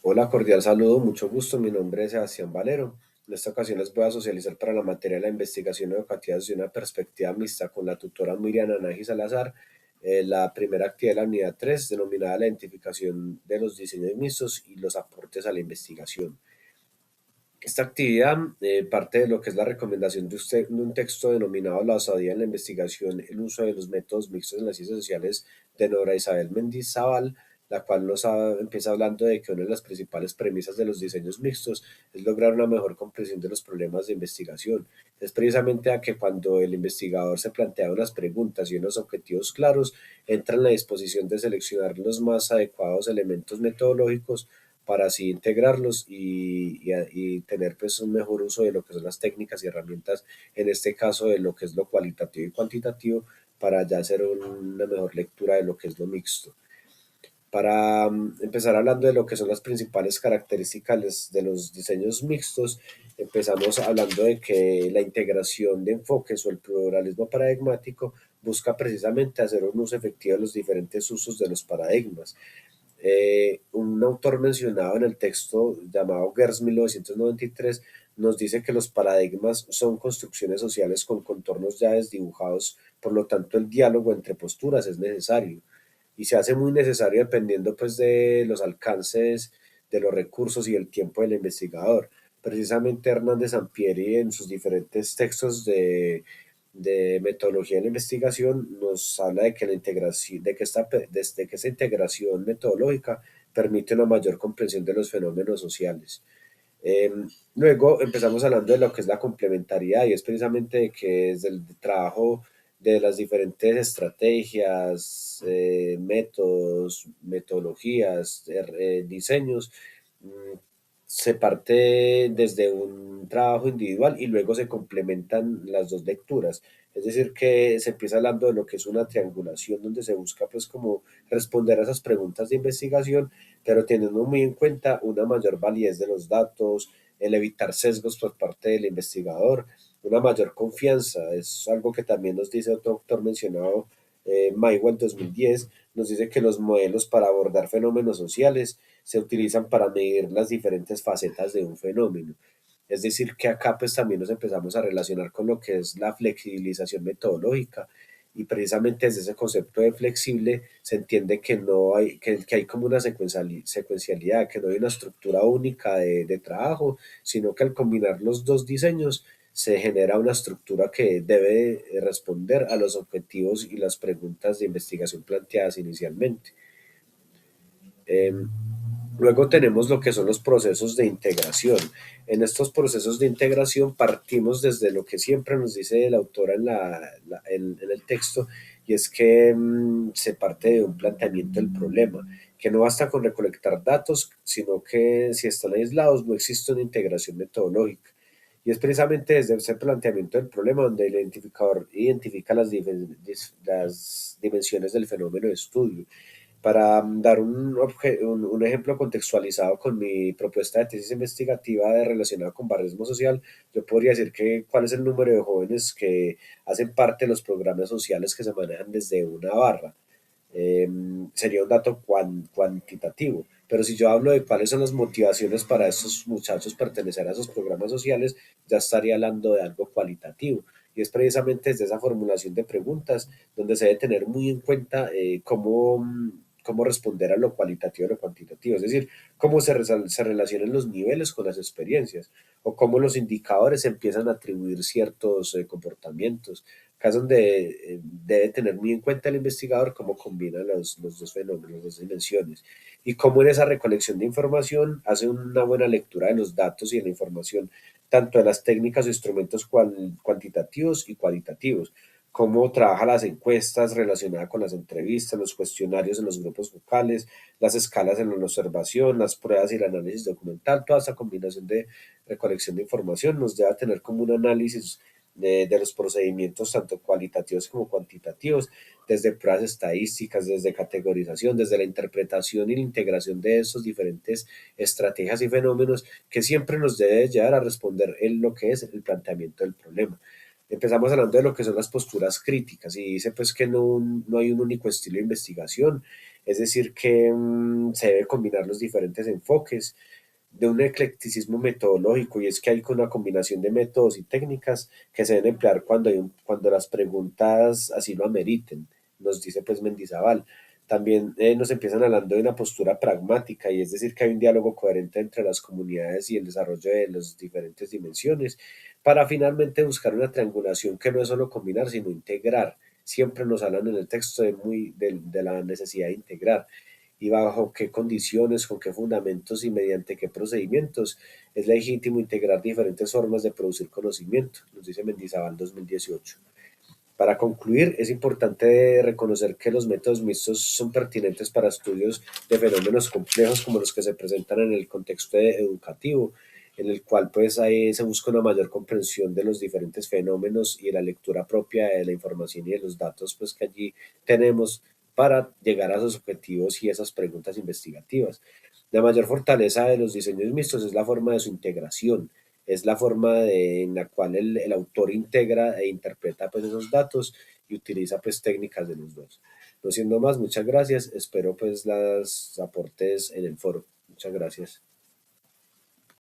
Hola, cordial saludo, mucho gusto. Mi nombre es Sebastián Valero. En esta ocasión les voy a socializar para la materia de la investigación educativa desde una perspectiva mixta con la tutora Miriam Anaji Salazar. La primera actividad de la unidad 3, denominada la identificación de los diseños mixtos y los aportes a la investigación. Esta actividad parte de lo que es la recomendación de un texto denominado La osadía en la investigación, el uso de los métodos mixtos en las ciencias sociales de Nora Isabel Mendizábal, la cual empieza hablando de que una de las principales premisas de los diseños mixtos es lograr una mejor comprensión de los problemas de investigación. Es precisamente a que cuando el investigador se plantea unas preguntas y unos objetivos claros, entra en la disposición de seleccionar los más adecuados elementos metodológicos para así integrarlos y tener pues un mejor uso de lo que son las técnicas y herramientas, en este caso de lo que es lo cualitativo y cuantitativo, para ya hacer una mejor lectura de lo que es lo mixto. Para empezar hablando de lo que son las principales características de los diseños mixtos, empezamos hablando de que la integración de enfoques o el pluralismo paradigmático busca precisamente hacer un uso efectivo de los diferentes usos de los paradigmas. Un autor mencionado en el texto llamado Gers 1993 nos dice que los paradigmas son construcciones sociales con contornos ya desdibujados, por lo tanto el diálogo entre posturas es necesario y se hace muy necesario dependiendo pues de los alcances, de los recursos y el tiempo del investigador. Precisamente Hernández Sampieri en sus diferentes textos de metodología de la investigación nos habla de que la integración, desde que esta integración metodológica permite una mayor comprensión de los fenómenos sociales. Eh, Luego empezamos hablando de lo que es la complementariedad y es precisamente de que desde el trabajo de las diferentes estrategias, métodos, metodologías, diseños, mm, se parte desde un trabajo individual y luego se complementan las dos lecturas. Es decir, que se empieza hablando de lo que es una triangulación donde se busca pues como responder a esas preguntas de investigación, pero teniendo muy en cuenta una mayor validez de los datos, el evitar sesgos por parte del investigador, una mayor confianza. Es algo que también nos dice otro autor mencionado, Maywell 2010, nos dice que los modelos para abordar fenómenos sociales se utilizan para medir las diferentes facetas de un fenómeno. Es decir, que acá pues también nos empezamos a relacionar con lo que es la flexibilización metodológica y precisamente desde ese concepto de flexible se entiende que no hay, que hay como una secuencialidad, que no hay una estructura única de trabajo, sino que al combinar los dos diseños se genera una estructura que debe responder a los objetivos y las preguntas de investigación planteadas inicialmente. Eh, Luego tenemos lo que son los procesos de integración. En estos procesos de integración partimos desde lo que siempre nos dice la autora en el texto, y es que se parte de un planteamiento del problema, que no basta con recolectar datos, sino que si están aislados no existe una integración metodológica. Y es precisamente desde ese planteamiento del problema donde el identificador identifica las dimensiones del fenómeno de estudio. Para dar un ejemplo contextualizado con mi propuesta de tesis investigativa relacionada con barrismo social, yo podría decir que cuál es el número de jóvenes que hacen parte de los programas sociales que se manejan desde una barra. Eh, Sería un dato cuantitativo. Pero si yo hablo de cuáles son las motivaciones para esos muchachos pertenecer a esos programas sociales, ya estaría hablando de algo cualitativo. Y es precisamente desde esa formulación de preguntas donde se debe tener muy en cuenta cómo responder a lo cualitativo y lo cuantitativo. Es decir, cómo se relacionan los niveles con las experiencias o cómo los indicadores empiezan a atribuir ciertos comportamientos. Acá es donde debe tener muy en cuenta el investigador cómo combina los dos fenómenos, las dos dimensiones, y cómo en esa recolección de información hace una buena lectura de los datos y de la información, tanto de las técnicas o instrumentos cuantitativos y cualitativos, cómo trabaja las encuestas relacionadas con las entrevistas, los cuestionarios en los grupos focales, las escalas en la observación, las pruebas y el análisis documental. Toda esa combinación de recolección de información nos debe tener como un análisis de los procedimientos tanto cualitativos como cuantitativos, desde pruebas estadísticas, desde categorización, desde la interpretación y la integración de esos diferentes estrategias y fenómenos que siempre nos debe llevar a responder en lo que es el planteamiento del problema. Empezamos hablando de lo que son las posturas críticas y dice pues que no hay un único estilo de investigación. Es decir, que se debe combinar los diferentes enfoques de un eclecticismo metodológico, y es que hay una combinación de métodos y técnicas que se deben emplear cuando las preguntas así lo ameriten, nos dice pues Mendizábal. También nos empiezan hablando de una postura pragmática, y es decir, que hay un diálogo coherente entre las comunidades y el desarrollo de las diferentes dimensiones, para finalmente buscar una triangulación que no es solo combinar, sino integrar. Siempre nos hablan en el texto de la necesidad de integrar, y bajo qué condiciones, con qué fundamentos y mediante qué procedimientos es legítimo integrar diferentes formas de producir conocimiento, nos dice Mendizábal 2018. Para concluir, es importante reconocer que los métodos mixtos son pertinentes para estudios de fenómenos complejos como los que se presentan en el contexto educativo, en el cual pues ahí se busca una mayor comprensión de los diferentes fenómenos y la lectura propia de la información y de los datos pues que allí tenemos para llegar a esos objetivos y esas preguntas investigativas. La mayor fortaleza de los diseños mixtos es la forma de su integración, es la forma en la cual el autor integra e interpreta pues esos datos y utiliza pues técnicas de los dos. No siendo más, muchas gracias, espero pues las aportes en el foro. Muchas gracias.